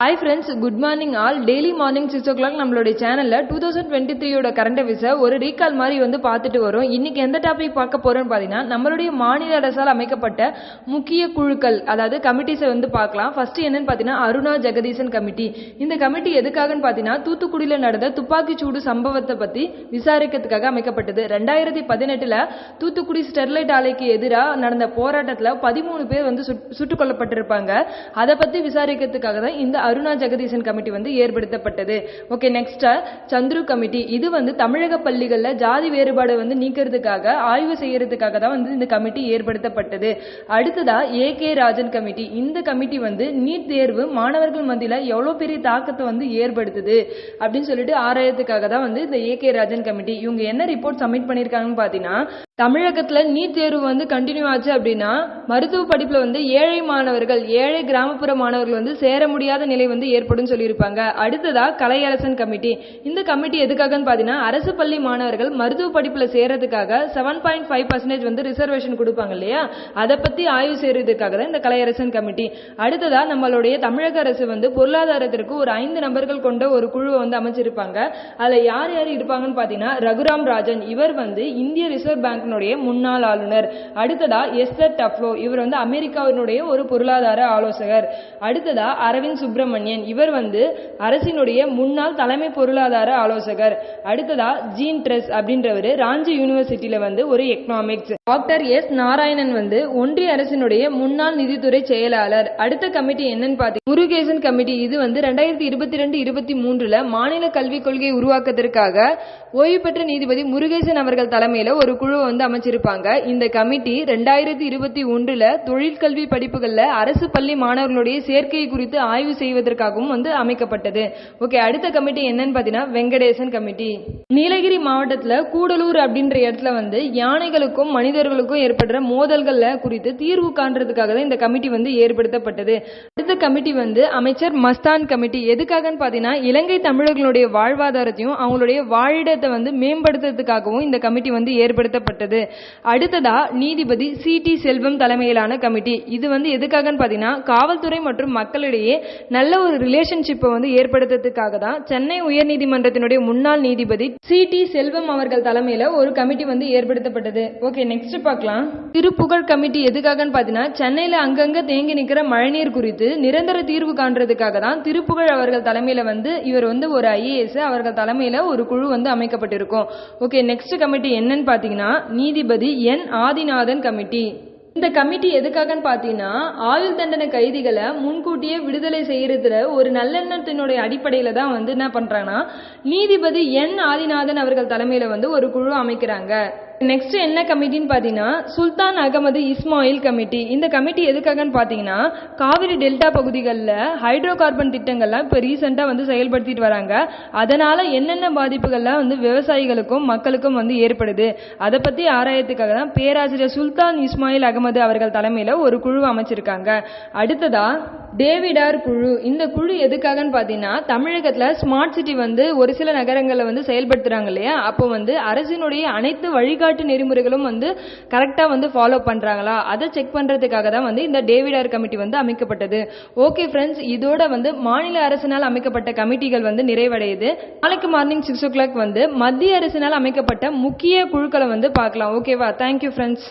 Hi friends, good morning all. Daily morning 6 o'clock நம்மளுடைய சேனல்ல 2023 current அஃபேர்ஸை ஒரு ரீகால் மாதிரி பார்த்துட்டு வரோம். இன்னைக்கு எந்த டாபிக் பார்க்க போறோம்னு பார்த்தீங்கன்னா நம்மளுடைய மாநில அரசால் அமைக்கப்பட்ட முக்கிய குழுக்கள் அதாவது கமிட்டிஸை பார்க்கலாம். ஃபர்ஸ்ட் என்னன்னு பார்த்தீங்கன்னா அருணா ஜெகதீசன் கமிட்டி. இந்த கமிட்டி எதுக்காகன்னு பார்த்தீங்கன்னா தூத்துக்குடியில் நடந்த துப்பாக்கி சூடு சம்பவத்தை பத்தி விசாரிக்கிறதுக்காக அமைக்கப்பட்டது. 2018 தூத்துக்குடி ஸ்டெர்லைட் ஆலைக்கு எதிராக நடந்த போராட்டத்தில் 13 பேர் சுட்டுக் கொல்லப்பட்டிருப்பாங்க. அதை பத்தி விசாரிக்கிறதுக்காக தான் இந்த அருணா ஜெகதீசன் கமிட்டி ஏற்படுத்தப்பட்டது. Okay, next Chandru committee. இது தமிழக பள்ளிகள்ல ஜாதி வேறுபாடு நீக்கிறதுக்காக ஆய்வு செய்யறதுக்காக தான் இந்த கமிட்டி ஏற்படுத்தப்பட்டது. அடுத்ததா ஏகே ராஜன் கமிட்டி. இந்த கமிட்டி நீட் தேர்வு மாணவர்கள் மத்தியில எவ்வளவு பெரிய தாக்கத்தை ஏற்படுத்துது அப்படின்னு சொல்லிட்டு ஆராயத்துக்காக தான் இந்த ஏகே ராஜன் கமிட்டி. இவங்க என்ன ரிப்போர்ட் சப்மிட் பண்ணிருக்காங்கன்னு பாத்தீங்கன்னா, தமிழகத்துல நீட் தேர்வு கண்டினியூ ஆச்சு அப்படின்னா மருத்துவ படிப்புல ஏழை மாணவர்கள் ஏழை கிராமப்புற மாணவர்கள் சேர முடியாத நிலை ஏற்படும் சொல்லியிருப்பாங்க. அடுத்ததா கலையரசன் கமிட்டி. இந்த கமிட்டி எதுக்காகன்னு பாத்தீங்கன்னா அரசு பள்ளி மாணவர்கள் மருத்துவ படிப்புல சேரதுக்காக 7.5% ரிசர்வேஷன் கொடுப்பாங்க இல்லையா, அதை பத்தி ஆய்வு செய்யறதுக்காக தான் இந்த கலையரசன் கமிட்டி. அடுத்ததா நம்மளுடைய தமிழக அரசு பொருளாதாரத்திற்கு ஒரு 5 நபர்கள் கொண்ட ஒரு குழுவை அமைச்சிருப்பாங்க. அதுல யார் யார் இருப்பாங்கன்னு பாத்தீங்கன்னா ரகுராம் ராஜன், இவர் இந்திய ரிசர்வ் பேங்க் முன்னாள் ஆளுநர். அடுத்ததா எஸ்தர் டப்லோ, இவர் அமெரிக்காவினுடைய ஒரு பொருளாதார ஆலோசகர். அடுத்ததா அரவிந்த் சுப்பிரமணியன், இவர் அரசினுடைய முன்னாள் தலைமை பொருளாதார ஆலோசகர். அடுத்ததா ஜீன் ட்ரெஸ் அப்படின்றவர் ராஞ்சி யூனிவர்சிட்டியில ஒரு எக்கனாமிக்ஸ். டாக்டர் எஸ் நாராயணன் ஒன்றிய அரசினுடைய முன்னாள் நிதித்துறை செயலாளர். அடுத்த கமிட்டி என்னன்னு பாத்தீங்கன்னா முருகேசன் கமிட்டி. இது 2022-23 மாநில கல்விக் கொள்கை உருவாக்கத்திற்காக ஓய்வு பெற்ற நீதிபதி முருகேசன் அவர்கள் தலைமையில ஒரு குழு அமைச்சிருப்பாங்க. இந்த கமிட்டி 2021 தொழிற்கல்வி படிப்புகள்ல அரசு பள்ளி மாணவர்களுடைய சேர்க்கை குறித்து ஆய்வு செய்வதற்காகவும் அமைக்கப்பட்டது. ஓகே, அடுத்த கமிட்டி என்னன்னு பாத்தீங்கன்னா வெங்கடேசன் கமிட்டி. நீலகிரி மாவட்டத்துல கூடலூர் அப்படின்ற இடத்துல யானைகளுக்கும் மனிதர்களுக்கும் ஏற்படுற மோதல்கள் குறித்து தீர்வு காண்றதுக்காக தான் இந்த கமிட்டி ஏற்படுத்தப்பட்டது. அடுத்த கமிட்டி அமைச்சர் மஸ்தான் கமிட்டி. எதுக்காகன்னு பாத்தீங்கன்னா இலங்கை தமிழர்களுடைய வாழ்வாதாரத்தையும் அவங்களுடைய வாழிடத்தை மேம்படுத்துறதுக்காகவும் இந்த கமிட்டி ஏற்படுத்தப்பட்டது. அடுத்ததா நீதிபதி சி.டி. செல்வம் தலைமையிலான கமிட்டி. இது எதுக்காகன்னு பாத்தீங்கன்னா காவல்துறை மற்றும் மக்களிடையே நல்ல ஒரு ரிலேஷன்ஷிப்பை ஏற்படுத்துறதுக்காக தான் சென்னை உயர்நீதிமன்றத்தினுடைய முன்னாள் நீதிபதி சி.டி. செல்வம் அவர்கள் தலைமையில ஒரு கமிட்டி ஏற்படுத்தப்பட்டது. ஓகே, நெக்ஸ்ட் பார்க்கலாம். திருப்புகழ் கமிட்டி. எதுக்காகன்னு பாத்தீங்கன்னா சென்னையில அங்கங்க தேங்கி நிற்கிற மழைநீர் குறித்து நிரந்தர தீர்வு காண்றதுக்காக தான் திருப்புகழ் அவர்கள் தலைமையில இவர் ஒரு ஐஏஎஸ் அவர்கள் தலைமையில ஒரு குழு அமைக்கப்பட்டிருக்கும். ஓகே, நெக்ஸ்ட் கமிட்டி என்னன்னு பாத்தீங்கன்னா நீதிபதி என் ஆதிநாதன் கமிட்டி. இந்த கமிட்டி எதுக்காகன்னு பாத்தீங்கன்னா ஆயுள் தண்டனை கைதிகளை முன்கூட்டியே விடுதலை செய்யறதுல ஒரு நல்லெண்ணத்தினுடைய அடிப்படையில தான் என்ன பண்றாங்கன்னா நீதிபதி என் ஆதிநாதன் அவர்கள் தலைமையில ஒரு குழு அமைக்கிறாங்க. நெக்ஸ்ட் என்ன கமிட்டின்னு பாத்தீங்கன்னா சுல்தான் அகமது இஸ்மாயில் கமிட்டி. இந்த கமிட்டி எதுக்காகன்னு பாத்தீங்கன்னா காவிரி டெல்டா பகுதிகளில் ஹைட்ரோ கார்பன் திட்டங்கள்லாம் இப்ப ரீசெண்டா செயல்படுத்திட்டு வராங்க. அதனால என்னென்ன பாதிப்புகள்லாம் விவசாயிகளுக்கும் மக்களுக்கும் ஏற்படுது அதை பத்தி ஆராயத்துக்காக தான் பேராசிரியர் சுல்தான் இஸ்மாயில் அகமது அவர்கள் தலைமையில ஒரு குழு அமைச்சிருக்காங்க. அடுத்ததா டேவிடார் குழு. இந்த குழு எதுக்காகன்னு பாத்தீங்கன்னா தமிழகத்துல ஸ்மார்ட் சிட்டி ஒரு சில நகரங்கள்ல செயல்படுத்துறாங்க இல்லையா, அப்போ அரசினுடைய அனைத்து வழிகாட்டு நெறிமுறைகளும் கரெக்டா ஃபாலோ பண்றாங்களா அதை செக் பண்றதுக்காக தான் இந்த டேவிடார் கமிட்டி அமைக்கப்பட்டது. ஓகே ஃப்ரெண்ட்ஸ், இதோட மாநில அரசினால் அமைக்கப்பட்ட கமிட்டிகள் நிறைவடையுது. நாளைக்கு மார்னிங் 6 o'clock மத்திய அரசினால் அமைக்கப்பட்ட முக்கிய குழுக்களை பார்க்கலாம். ஓகேவா? Thank you friends.